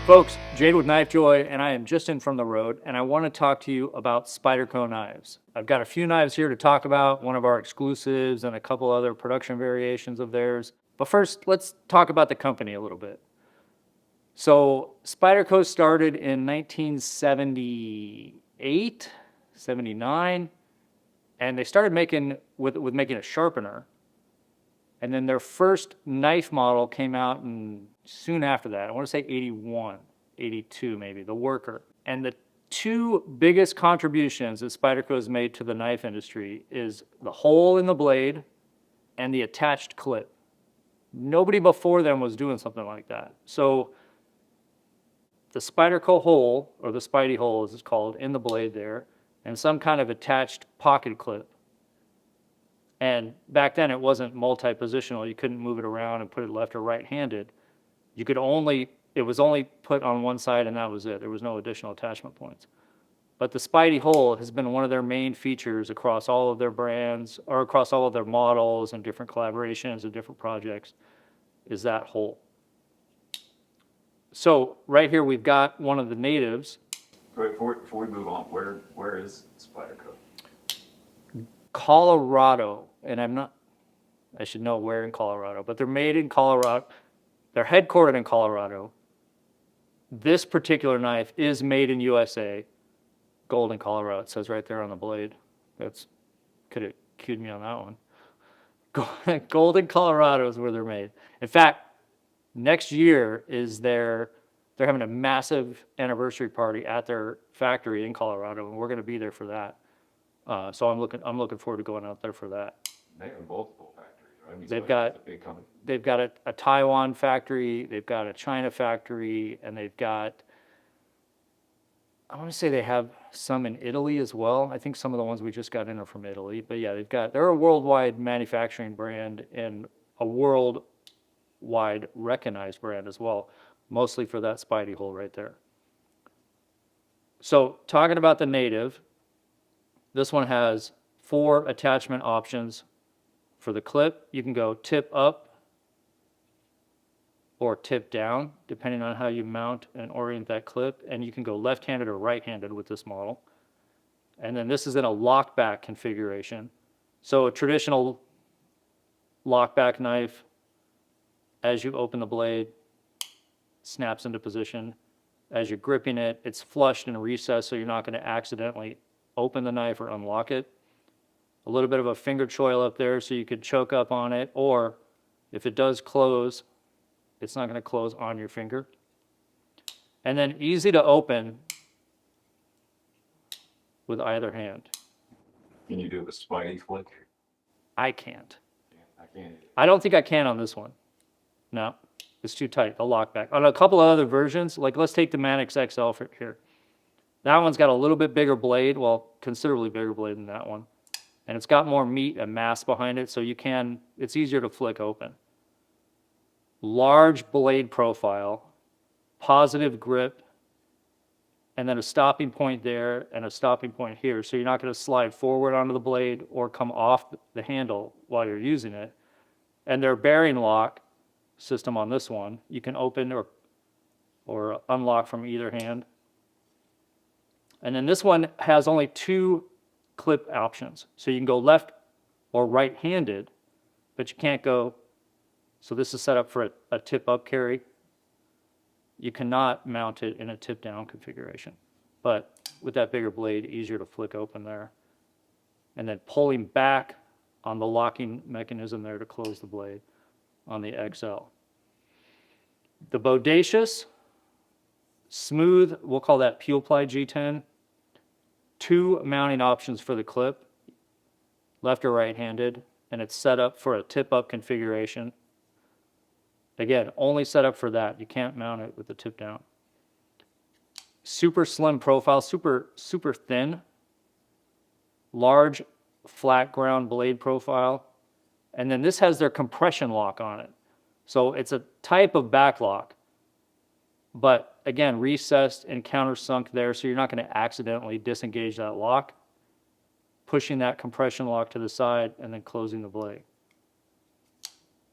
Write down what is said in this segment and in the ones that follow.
Folks, Jade with KnifeJoy, and I am just in from the road, and I want to talk to you about Spyderco knives. I've got a few knives here to talk about, one of our exclusives and a couple other production variations of theirs. But first, let's talk about the company a little bit. So Spyderco started in 1978, 79, and they started making making a sharpener. And then their first knife model came out soon after that. I want to say 81, 82 maybe, the Worker. And the two biggest contributions that Spyderco has made to the knife industry is the hole in the blade and the attached clip. Nobody before them was doing something like that. So the Spyderco hole, or the Spydie hole as it's called, in the blade there, and some kind of attached pocket clip. And back then it wasn't multi-positional. You couldn't move it around and put it left or right-handed. It was only put on one side and that was it. There was no additional attachment points. But the Spydie hole has been one of their main features across all of their brands, or across all of their models and different collaborations and different projects, is that hole. So right here we've got one of the natives. Right, before we move on, where is Spyderco? Colorado, and I should know where in Colorado, but they're made in Colorado. They're headquartered in Colorado. This particular knife is made in USA, Golden, Colorado. It says right there on the blade. Could have cued me on that one. Golden, Colorado is where they're made. In fact, next year they're having a massive anniversary party at their factory in Colorado, and we're going to be there for that. So I'm looking forward to going out there for that. They have multiple factories, right? I mean, They've got a Taiwan factory, they've got a China factory, and I want to say they have some in Italy as well. I think some of the ones we just got in are from Italy. But yeah, they're a worldwide manufacturing brand and a worldwide recognized brand as well, mostly for that Spydie hole right there. So talking about the native, this one has 4 attachment options. For the clip, you can go tip up or tip down, depending on how you mount and orient that clip. And you can go left-handed or right-handed with this model. And then this is in a lockback configuration. So a traditional lockback knife, as you open the blade, snaps into position. As you're gripping it, it's flushed and recessed, so you're not going to accidentally open the knife or unlock it. A little bit of a finger choil up there so you could choke up on it, or if it does close, it's not going to close on your finger. And then easy to open with either hand. Can you do the Spydie flick? I can't. Yeah, I can't either. I don't think I can on this one. No, it's too tight, the lockback. On a couple of other versions, like let's take the Manix XL for here. That one's got a little bit bigger blade, well, considerably bigger blade than that one. And it's got more meat and mass behind it, so it's easier to flick open. Large blade profile, positive grip, and then a stopping point there and a stopping point here. So you're not going to slide forward onto the blade or come off the handle while you're using it. And their bearing lock system on this one, you can open or unlock from either hand. And then this one has only 2 clip options. So you can go left or right-handed, but you can't go, so this is set up for a tip-up carry. You cannot mount it in a tip-down configuration. But with that bigger blade, easier to flick open there. And then pulling back on the locking mechanism there to close the blade on the XL. The Bodacious, smooth, we'll call that Peel-Ply G10. 2 mounting options for the clip, left or right-handed, and it's set up for a tip-up configuration. Again, only set up for that. You can't mount it with the tip down. Super slim profile, super thin, large flat ground blade profile, and then this has their compression lock on it. So it's a type of back lock, but again, recessed and countersunk there, so you're not going to accidentally disengage that lock, pushing that compression lock to the side and then closing the blade.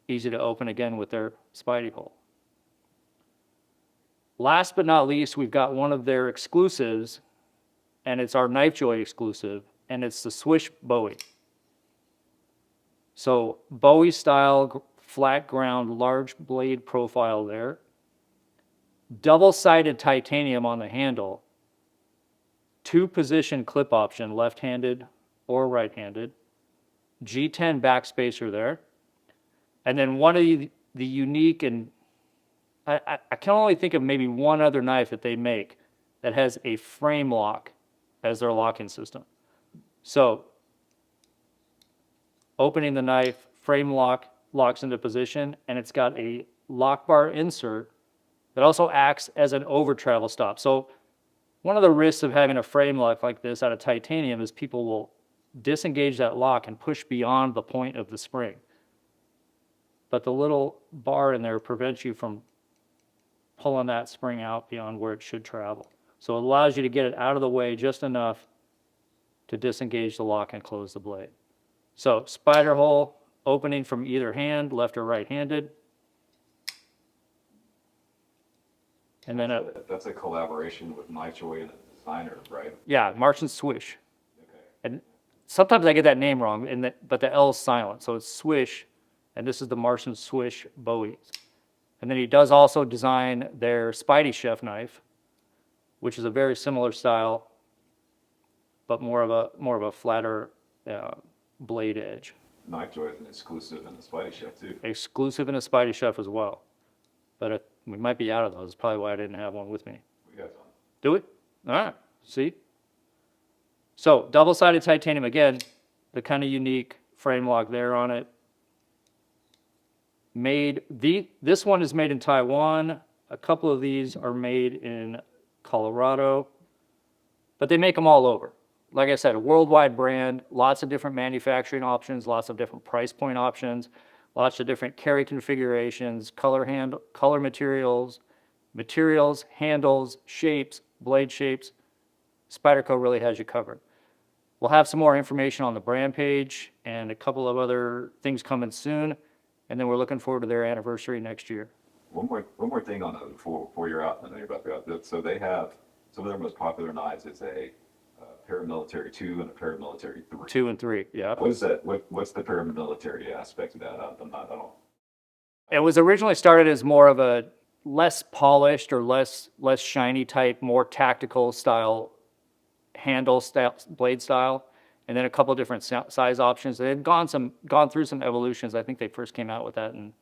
Easy to open again with their Spydie hole. Last but not least, we've got one of their exclusives, and it's our KnifeJoy exclusive, and it's the Swish Bowie. So Bowie style, flat ground, large blade profile there. Double-sided titanium on the handle. 2-position clip option, left-handed or right-handed. G10 backspacer there. And then one of the unique, and I can only think of maybe one other knife that they make that has a frame lock as their locking system. So opening the knife, frame locks into position, and it's got a lock bar insert that also acts as an over travel stop. So one of the risks of having a frame lock like this out of titanium is people will disengage that lock and push beyond the point of the spring. But the little bar in there prevents you from pulling that spring out beyond where it should travel. So it allows you to get it out of the way just enough to disengage the lock and close the blade. So spider hole opening from either hand, left or right-handed. And then that's a collaboration with KnifeJoy and a designer, right? yeah, Martian Swish. Okay. And sometimes I get that name wrong, but the L is silent, so it's Swish, and this is the Martian Swish Bowie. And then he does also design their Spydie chef knife, which is a very similar style, but more of a flatter blade edge. KnifeJoy is an exclusive in the Spydie chef too. Exclusive in a Spydie chef as well, but we might be out of those. That's probably why I didn't have one with me. We got some. Do we? All right. See. So double-sided titanium again, the kind of unique frame lock there on it. This one is made in Taiwan. A couple of these are made in Colorado, but they make them all over. Like I said, a worldwide brand, lots of different manufacturing options, lots of different price point options, lots of different carry configurations, color materials, handles, shapes, blade shapes. Spyderco really has you covered. We'll have some more information on the brand page and a couple of other things coming soon. And then we're looking forward to their anniversary next year. One more thing on that before you're out, and then you're about to go out. So they have some of their most popular knives is a Paramilitary 2 and a Paramilitary 3. 2 and 3, yeah. What is that? What's the paramilitary aspect of that? I'm not at all. It was originally started as more of a less polished or less shiny type, more tactical style handle style, blade style, and then a couple of different size options. They had gone through some evolutions. I think they first came out with that in,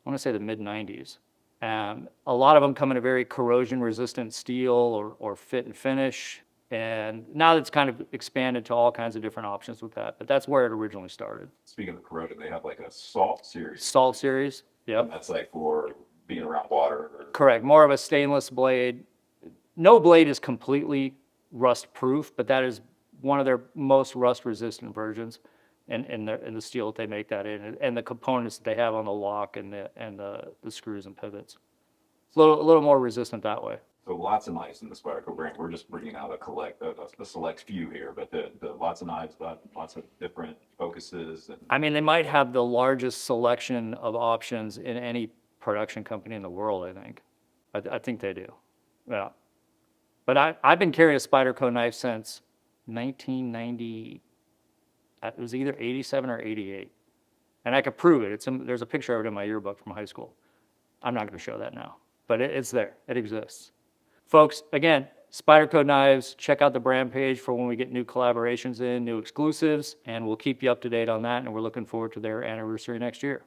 I want to say, the mid-90s. A lot of them come in a very corrosion-resistant steel or fit and finish. And now it's kind of expanded to all kinds of different options with that. But that's where it originally started. Speaking of corrosion, they have like a salt series. Salt series, yep. And that's like for being around water. Correct. More of a stainless blade. No blade is completely rust-proof, but that is one of their most rust-resistant versions in the steel that they make that in, and the components that they have on the lock and the screws and pivots. It's a little more resistant that way. So lots of knives in the Spyderco brand. We're just bringing out a select few here, but the lots of knives, lots of different focuses. And I mean, they might have the largest selection of options in any production company in the world, I think. I think they do, yeah. But I've been carrying a Spyderco knife since 1990. It was either 87 or 88. And I could prove it. There's a picture of it in my yearbook from high school. I'm not going to show that now, but it's there. It exists. Folks, again, Spyderco Knives, check out the brand page for when we get new collaborations in, new exclusives, and we'll keep you up to date on that, and we're looking forward to their anniversary next year.